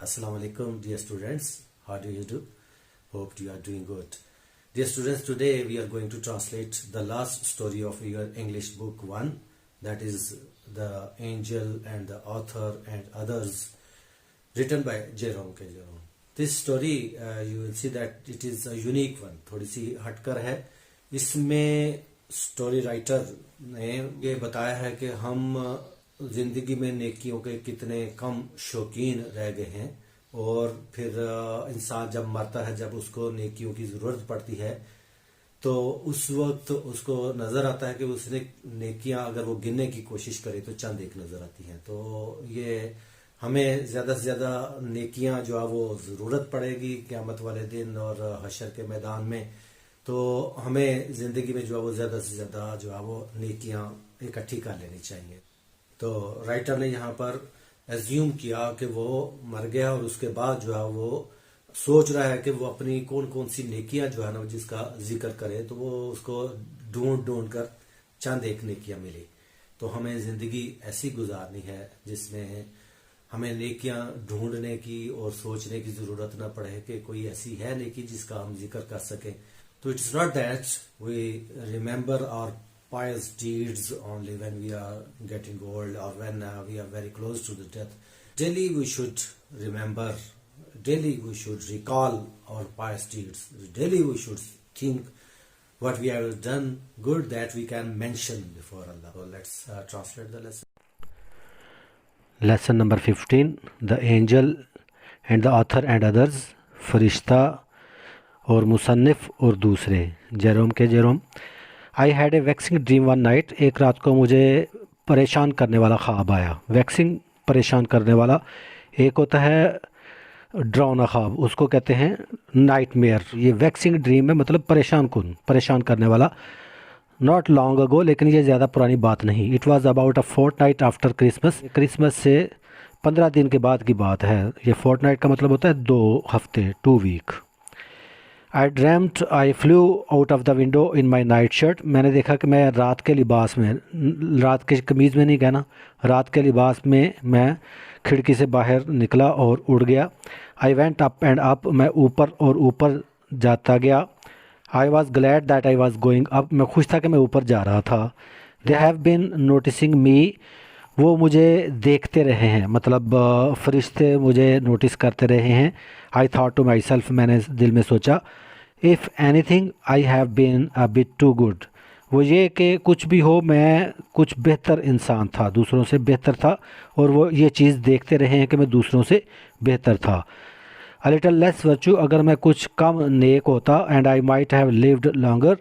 Assalamu alaikum, dear students. How do you do? Hope you are doing good. Dear students, today we are going to translate the last story of your English book 1, that is The Angel and the Author and Others, written by Jerome K. Jerome. This story, you will see that it is a unique one. थोड़ी सी हटकर है. इसमें story writer ने ये बताया है कि हम जिंदगी में नेकियों के कितने कम शौकीन रह गए हैं और फिर इंसान जब मरता है, जब उसको नेकियों की जरूरत पड़ती है तो उस वक्त उसको नजर आता है कि उसने नेकियां अगर वो गिनने की कोशिश करे तो चंद एक नजर आती हैं. तो ये हमें ज्यादा से ज्यादा नेकियां जो है वो जरूरत पड़ेगी क़यामत वाले दिन और हशर के मैदान में. तो हमें जिंदगी में जो है वो ज्यादा से ज्यादा जो है वो नेकियां इकट्ठी कर लेनी चाहिए. तो राइटर ने यहाँ पर एज्यूम किया कि वो मर गया और उसके बाद जो है वो सोच रहा है कि वो अपनी कौन कौन सी नेकियां जो है ना जिसका जिक्र करे, तो वो उसको ढूंढ ढूंढ कर चंद एक नेकियां मिली. तो हमें जिंदगी ऐसी गुजारनी है जिसमें हमें नेकियां ढूंढने की और सोचने की जरूरत ना पड़े कि कोई ऐसी है नेकी जिसका हम जिक्र कर सकें. तो it's not that we remember our pious deeds only when we are getting old or when we are very close to the death. Daily we should remember, daily we should recall our pious deeds. Daily we should think what we have done good that we can mention before Allah. So let's translate the lesson. Lesson number 15, The Angel and the Author and Others, फरिश्ता और मुसन्निफ और दूसरे. Jerome के Jerome. I had a waxing dream one night. एक रात को मुझे परेशान करने वाला ख्वाब आया. वैक्सिंग परेशान करने वाला, एक होता है डरावना ख्वाब, उसको कहते हैं नाइटमेयर. ये वैक्सिंग ड्रीम है, मतलब परेशान करने वाला. नॉट लॉन्ग अगो, लेकिन ये ज़्यादा पुरानी बात नहीं. It was about a fortnight after Christmas. Christmas से 15 दिन के बाद की बात है. ये फोर्टनाइट का मतलब होता है 2 हफ्ते, 2 week. I dreamed I flew out of the window in my night shirt. मैंने देखा कि मैं रात के लिबास में, रात के कमीज़ में नहीं कहना, रात के लिबास में मैं खिड़की से बाहर निकला और उड़ गया. I went up and up. मैं ऊपर और ऊपर जाता गया. I was glad that I was going up. मैं खुश था कि मैं ऊपर जा रहा था. दे हैव बिन नोटिसिंग मी. वो मुझे देखते रहे हैं, मतलब फरिश्ते मुझे नोटिस करते रहे हैं. I thought to myself. मैंने दिल में सोचा, if anything I have been a bit too good. वो ये कि कुछ भी हो, मैं कुछ बेहतर इंसान था, दूसरों से बेहतर था, और वो ये चीज़ देखते रहे हैं कि मैं दूसरों से बेहतर था. A little less virtue. अगर मैं कुछ कम नेक होता, and I might have lived longer,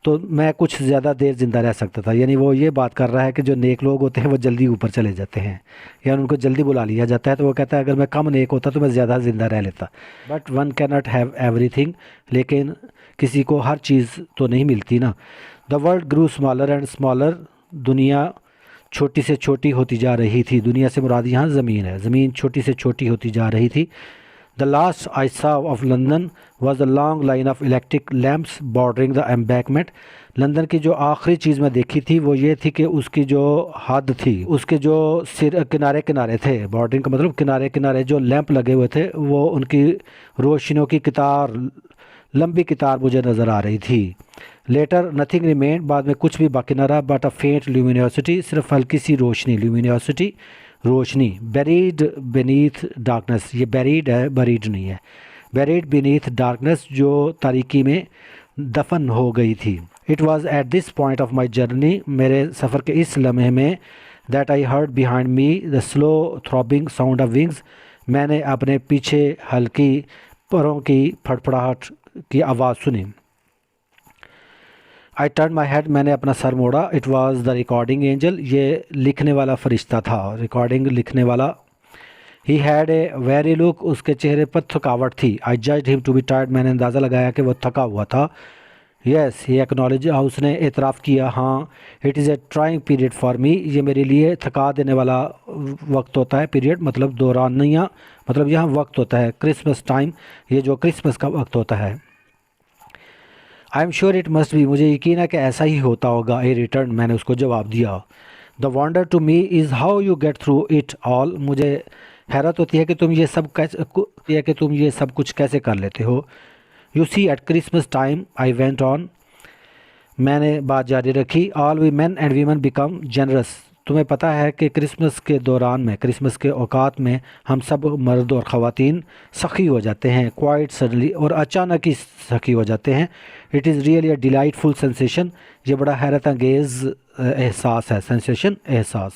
तो मैं कुछ ज़्यादा देर ज़िंदा रह सकता था. यानी वो ये बात कर रहा है कि जो नेक लोग होते हैं वो जल्दी ऊपर चले जाते हैं या उनको जल्दी बुला लिया जाता है. तो वो कहता है अगर मैं कम नेक होता तो मैं ज़्यादा ज़िंदा रह लेता. But one can not have everything. लेकिन किसी को हर चीज़ तो नहीं मिलती ना. The world grew smaller and smaller. दुनिया छोटी से छोटी होती जा रही थी. दुनिया से मुराद यहाँ ज़मीन है. ज़मीन छोटी से छोटी होती जा रही थी. The last I saw of London was a long line of electric lamps bordering the embankment. London की जो आखिरी चीज़ मैं देखी थी वो ये थी कि उसकी जो हद थी, उसके जो सिर किनारे किनारे थे, बॉर्डरिंग का मतलब किनारे किनारे जो लैंप लगे हुए थे, वो उनकी रोशनियों की कतार, लंबी कतार मुझे नज़र आ रही थी. Later nothing remain. बाद में कुछ भी बाकी न रहा. बट अ फेंट ल्यूमिनोसिटी. सिर्फ हल्की सी रोशनी. ल्यूमिनोसिटी रोशनी. Buried beneath darkness. ये बेरीड है, बरीड नहीं है. बेरीड बेनीथ डार्कनेस, जो तारीकी में दफन हो गई थी. It was at this point of my journey. मेरे सफ़र के इस लम्हे में, that I heard behind me the slow throbbing sound of wings. मैंने अपने पीछे हल्की परों की फड़फड़ाहट की आवाज़ सुनी. I turn my head. मैंने अपना सर मोड़ा. It was the recording angel. ये लिखने वाला फरिश्ता था, रिकॉर्डिंग लिखने वाला. He had a very look. उसके चेहरे पर थकावट थी. I judged him to be tired. मैंने अंदाज़ा लगाया कि वो थका हुआ था. Yes he acknowledge. उसने एतराफ़ किया, हाँ. It is a trying period for me. ये मेरे लिए थका देने वाला वक्त होता है. पीरियड मतलब दौरान नहीं, मतलब यहाँ वक्त होता है. क्रिसमस टाइम, ये जो क्रिसमस का वक्त होता है. I am sure it must be. मुझे यकीन है कि ऐसा ही होता होगा. A return. मैंने उसको जवाब दिया. The wonder to me is how you get through it all. मुझे हैरत होती है कि तुम ये सब कुछ कैसे कर लेते हो। You see at Christmas time I went on, मैंने बात जारी रखी, all we men and women become generous, तुम्हें पता है कि क्रिसमस के दौरान में, क्रिसमस के औकात में हम सब मर्द और ख़वातीन सखी हो जाते हैं, क्वाइट सडनली, और अचानक ही सखी हो जाते हैं। It is really a delightful sensation, ये बड़ा हैरत अंगेज़ एहसास है, सेंसेशन एहसास।